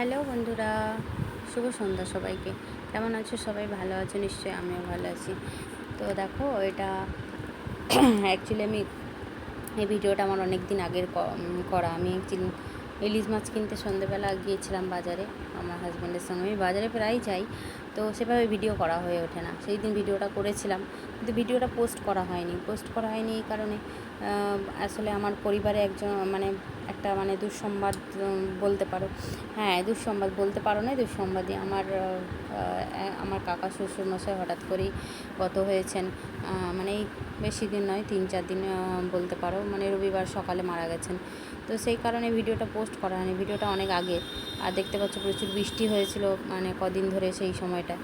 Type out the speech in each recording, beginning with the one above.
Hello বন্ধুরা, শুভ সন্ধ্যা সবাইকে। কেমন আছো সবাই? ভালো আছো নিশ্চয়ই, আমিও ভালো আছি। তো দেখো এটা অ্যাকচুয়ালি এই ভিডিওটা আমার অনেক দিন আগের করা। আমি একদিন ইলিশ মাছ কিনতে সন্ধ্যেবেলা গিয়েছিলাম বাজারে আমার হাজব্যান্ডের সঙ্গে। আমি বাজারে প্রায় যাই, তো সেভাবে ভিডিও করা হয়ে ওঠে না। সেই দিন ভিডিওটা করেছিলাম, কিন্তু ভিডিওটা পোস্ট করা হয়নি এই কারণে আসলে আমার পরিবারে একজন একটা দুঃসংবাদ বলতে পারো। হ্যাঁ, দুঃসংবাদ বলতে পারো না, দুঃসংবাদই। আমার কাকা শ্বশুরমশাই হঠাৎ করেই গত হয়েছেন। এই বেশি দিন নয়, 3-4 দিন বলতে পারো। রবিবার সকালে মারা গেছেন। তো সেই কারণে ভিডিওটা পোস্ট করা হয়নি। ভিডিওটা অনেক আগে, আর দেখতে পাচ্ছ প্রচুর বৃষ্টি হয়েছিল কদিন ধরে। সেই সময়টা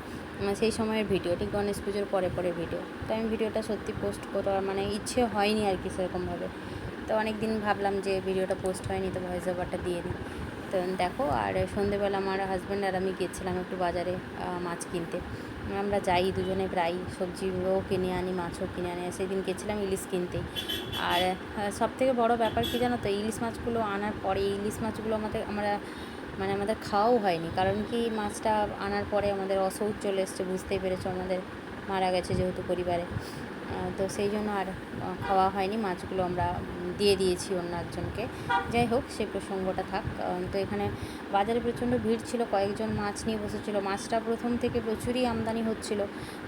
সেই সময়ের ভিডিও, ঠিক গণেশ পুজোর পরে ভিডিও। তো আমি ভিডিওটা সত্যি পোস্ট করার ইচ্ছে হয়নি আর কি সেরকমভাবে। তো অনেক দিন ভাবলাম যে ভিডিওটা পোস্ট হয়নি, তো ভয়েস ওভারটা দিয়ে দিই। তো দেখো, আর সন্ধেবেলা আমার হাজব্যান্ড আর আমি গেছিলাম একটু বাজারে মাছ কিনতে। আমরা যাই দুজনে প্রায়, সবজিও কিনে আনি, মাছও কিনে আনি। সেদিন গেছিলাম ইলিশ কিনতে। আর সবথেকে বড় ব্যাপার কী জানো তো, ইলিশ মাছগুলো আনার পরে ইলিশ মাছগুলো আমাদের খাওয়াও হয়নি। কারণ কি, মাছটা আনার পরে আমাদের অসৌচ চলে এসছে, বুঝতেই পেরেছো, আমাদের মারা গেছে যেহেতু পরিবারে। তো সেই জন্য আর খাওয়া হয়নি। মাছগুলো আমরা দিয়ে দিয়েছি অন্য একজনকে। যাই হোক, সেই প্রসঙ্গটা থাক। তো এখানে বাজারে প্রচণ্ড ভিড় ছিল, কয়েকজন মাছ নিয়ে বসেছিল। মাছটা প্রথম থেকে প্রচুরই আমদানি হচ্ছিল,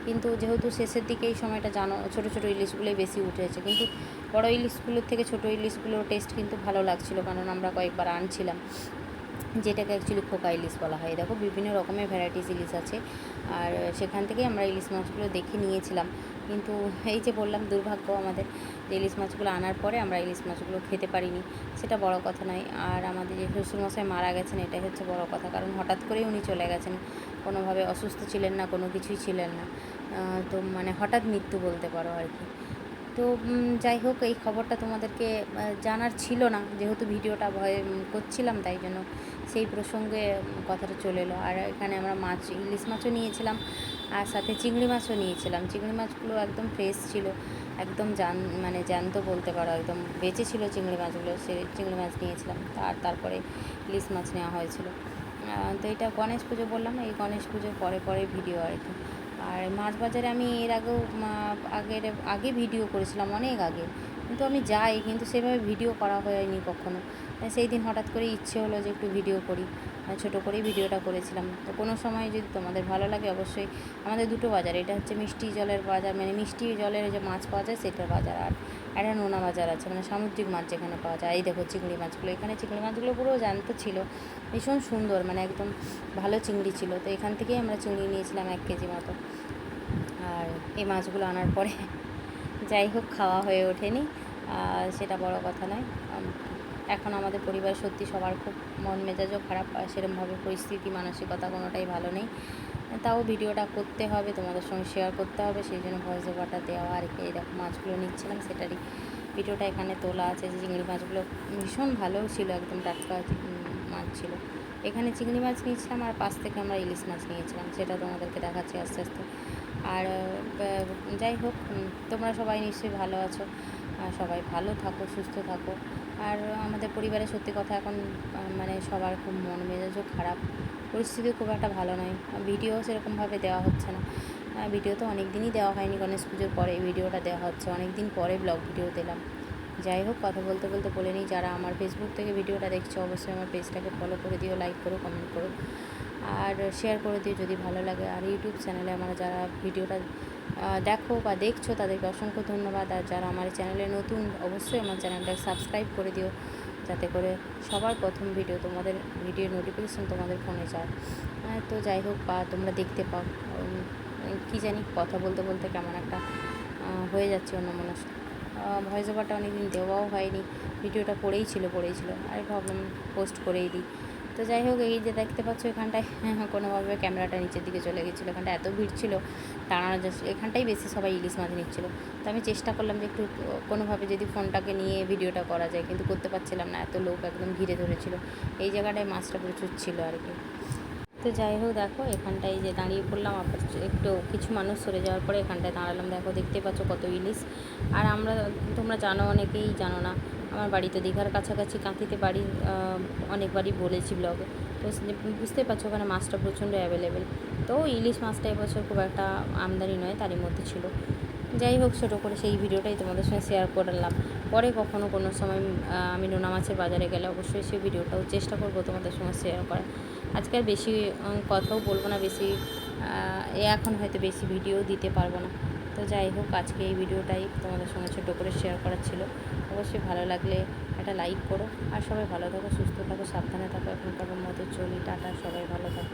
কিন্তু যেহেতু শেষের দিকে এই সময়টা জানো, ছোটো ছোটো ইলিশগুলোই বেশি উঠেছে। কিন্তু বড় ইলিশগুলোর থেকে ছোটো ইলিশগুলোর টেস্ট কিন্তু ভালো লাগছিল, কারণ আমরা কয়েকবার আনছিলাম, যেটাকে অ্যাকচুয়ালি খোকা ইলিশ বলা হয়। দেখো, বিভিন্ন রকমের ভ্যারাইটিস ইলিশ আছে, আর সেখান থেকেই আমরা ইলিশ মাছগুলো দেখে নিয়েছিলাম। কিন্তু এই যে বললাম, দুর্ভাগ্য আমাদের যে ইলিশ মাছগুলো আনার পরে আমরা ইলিশ মাছগুলো খেতে পারিনি। সেটা বড় কথা নয়। আর আমাদের যে শ্বশুরমশাই মারা গেছেন, এটাই হচ্ছে বড় কথা। কারণ হঠাৎ করেই উনি চলে গেছেন, কোনোভাবে অসুস্থ ছিলেন না, কোনো কিছুই ছিলেন না। তো হঠাৎ মৃত্যু বলতে পারো আর কি। তো যাই হোক, এই খবরটা তোমাদেরকে জানার ছিল না, যেহেতু ভিডিওটা করছিলাম, তাই জন্য সেই প্রসঙ্গে কথাটা চলে এলো। আর এখানে আমরা ইলিশ মাছও নিয়েছিলাম, আর সাথে চিংড়ি মাছও নিয়েছিলাম। চিংড়ি মাছগুলো একদম ফ্রেশ ছিল, একদম জ্যান্ত বলতে পারো, একদম বেঁচে ছিল চিংড়ি মাছগুলো। সেই চিংড়ি মাছ নিয়েছিলাম, তারপরে ইলিশ মাছ নেওয়া হয়েছিল। তো এটা গণেশ পুজো বললাম, এই গণেশ পুজোর পরে ভিডিও আর কি। আর মাছ বাজারে আমি এর আগেও আগে ভিডিও করেছিলাম, অনেক আগে। কিন্তু আমি যাই, কিন্তু সেভাবে ভিডিও করা হয়নি কখনো। সেই দিন হঠাৎ করে ইচ্ছে হলো যে একটু ভিডিও করি, ছোটো করেই ভিডিওটা করেছিলাম। তো কোনো সময় যদি তোমাদের ভালো লাগে, অবশ্যই। আমাদের দুটো বাজার, এটা হচ্ছে মিষ্টি জলের বাজার, মিষ্টি জলের যে মাছ পাওয়া যায় সেটার বাজার, আর একটা নোনা বাজার আছে, সামুদ্রিক মাছ যেখানে পাওয়া যায়। এই দেখো চিংড়ি মাছগুলো, এখানে চিংড়ি মাছগুলো পুরো জ্যান্ত ছিল, ভীষণ সুন্দর, একদম ভালো চিংড়ি ছিল। তো এখান থেকেই আমরা চিংড়ি নিয়েছিলাম 1 কেজি মতো। আর এই মাছগুলো আনার পরে যাই হোক, খাওয়া হয়ে ওঠেনি, সেটা বড় কথা নয়। এখন আমাদের পরিবার সত্যি সবার খুব মন মেজাজও খারাপ, সেরকমভাবে পরিস্থিতি মানসিকতা কোনোটাই ভালো নেই। তাও ভিডিওটা করতে হবে, তোমাদের সঙ্গে শেয়ার করতে হবে, সেই জন্য ভয়েস ওভারটা দেওয়া আর কি। এরকম মাছগুলো নিচ্ছিলাম, সেটারই ভিডিওটা এখানে তোলা আছে। যে চিংড়ি মাছগুলো ভীষণ ভালো ছিল, একদম টাটকা মাছ ছিল। এখানে চিংড়ি মাছ নিয়েছিলাম, আর পাশ থেকে আমরা ইলিশ মাছ নিয়েছিলাম, সেটা তোমাদেরকে দেখাচ্ছি আস্তে আস্তে। আর যাই হোক, তোমরা সবাই নিশ্চয়ই ভালো আছো, সবাই ভালো থাকো, সুস্থ থাকো। আর আমাদের পরিবারে সত্যি কথা এখন সবার খুব মন মেজাজও খারাপ, পরিস্থিতি খুব একটা ভালো নয়। ভিডিও সেরকমভাবে দেওয়া হচ্ছে না। ভিডিও তো অনেক দিনই দেওয়া হয়নি, গণেশ পুজোর পরে ভিডিওটা দেওয়া হচ্ছে, অনেক দিন পরে ব্লগ ভিডিও দিলাম। যাই হোক, কথা বলতে বলতে বলে নিই, যারা আমার ফেসবুক থেকে ভিডিওটা দেখছো, অবশ্যই আমার পেজটাকে ফলো করে দিও, লাইক করো, কমেন্ট করো, আর শেয়ার করে দিও যদি ভালো লাগে। আর ইউটিউব চ্যানেলে আমার যারা ভিডিওটা দেখো বা দেখছো, তাদেরকে অসংখ্য ধন্যবাদ। আর যারা আমার চ্যানেলে নতুন, অবশ্যই আমার চ্যানেলটাকে সাবস্ক্রাইব করে দিও, যাতে করে সবার প্রথম ভিডিওর নোটিফিকেশান তোমাদের ফোনে যায়। তো যাই হোক, বা তোমরা দেখতে পাও। কী জানি, কথা বলতে বলতে কেমন একটা হয়ে যাচ্ছে অন্যমনস্ক। ভয়েস ওভারটা অনেকদিন দেওয়াও হয়নি, ভিডিওটা পড়েছিল, আর ভাবলাম পোস্ট করেই দিই। তো যাই হোক, এই যে দেখতে পাচ্ছ, এখানটায় কোনোভাবে ক্যামেরাটা নিচের দিকে চলে গেছিলো, এখানটা এত ভিড় ছিল, দাঁড়ানো যাচ্ছে, এখানটাই বেশি সবাই ইলিশ মাছ নিচ্ছিল। তো আমি চেষ্টা করলাম যে একটু কোনোভাবে যদি ফোনটাকে নিয়ে ভিডিওটা করা যায়, কিন্তু করতে পারছিলাম না, এত লোক একদম ঘিরে ধরেছিল। এই জায়গাটায় মাছটা প্রচুর ছিল আর কি। তো যাই হোক, দেখো এখানটায় যে দাঁড়িয়ে পড়লাম, আবার একটু কিছু মানুষ সরে যাওয়ার পরে এখানটায় দাঁড়ালাম। দেখো, দেখতে পাচ্ছ কত ইলিশ। আর তোমরা জানো, অনেকেই জানো না, আমার বাড়ি তো দীঘার কাছাকাছি, কাঁথিতে বাড়ি, অনেকবারই বলেছি ব্লগে। তো বুঝতেই পারছো ওখানে মাছটা প্রচণ্ড অ্যাভেলেবেল। তো ইলিশ মাছটা এবছর খুব একটা আমদানি নয়, তারই মধ্যে ছিল। যাই হোক, ছোটো করে সেই ভিডিওটাই তোমাদের সঙ্গে শেয়ার করলাম। পরে কখনো কোনো সময় আমি নোনা মাছের বাজারে গেলে অবশ্যই সেই ভিডিওটাও চেষ্টা করব তোমাদের সঙ্গে শেয়ার করার। আজকে আর বেশি কথাও বলবো না, বেশি এখন হয়তো বেশি ভিডিও দিতে পারবো না। তো যাই হোক, আজকে এই ভিডিওটাই তোমাদের সঙ্গে ছোটো করে শেয়ার করার ছিল। অবশ্যই ভালো লাগলে একটা লাইক করো। আর সবাই ভালো থাকো, সুস্থ থাকো, সাবধানে থাকো। এখনকার মতো চলি, টাটা, সবাই ভালো থাকো।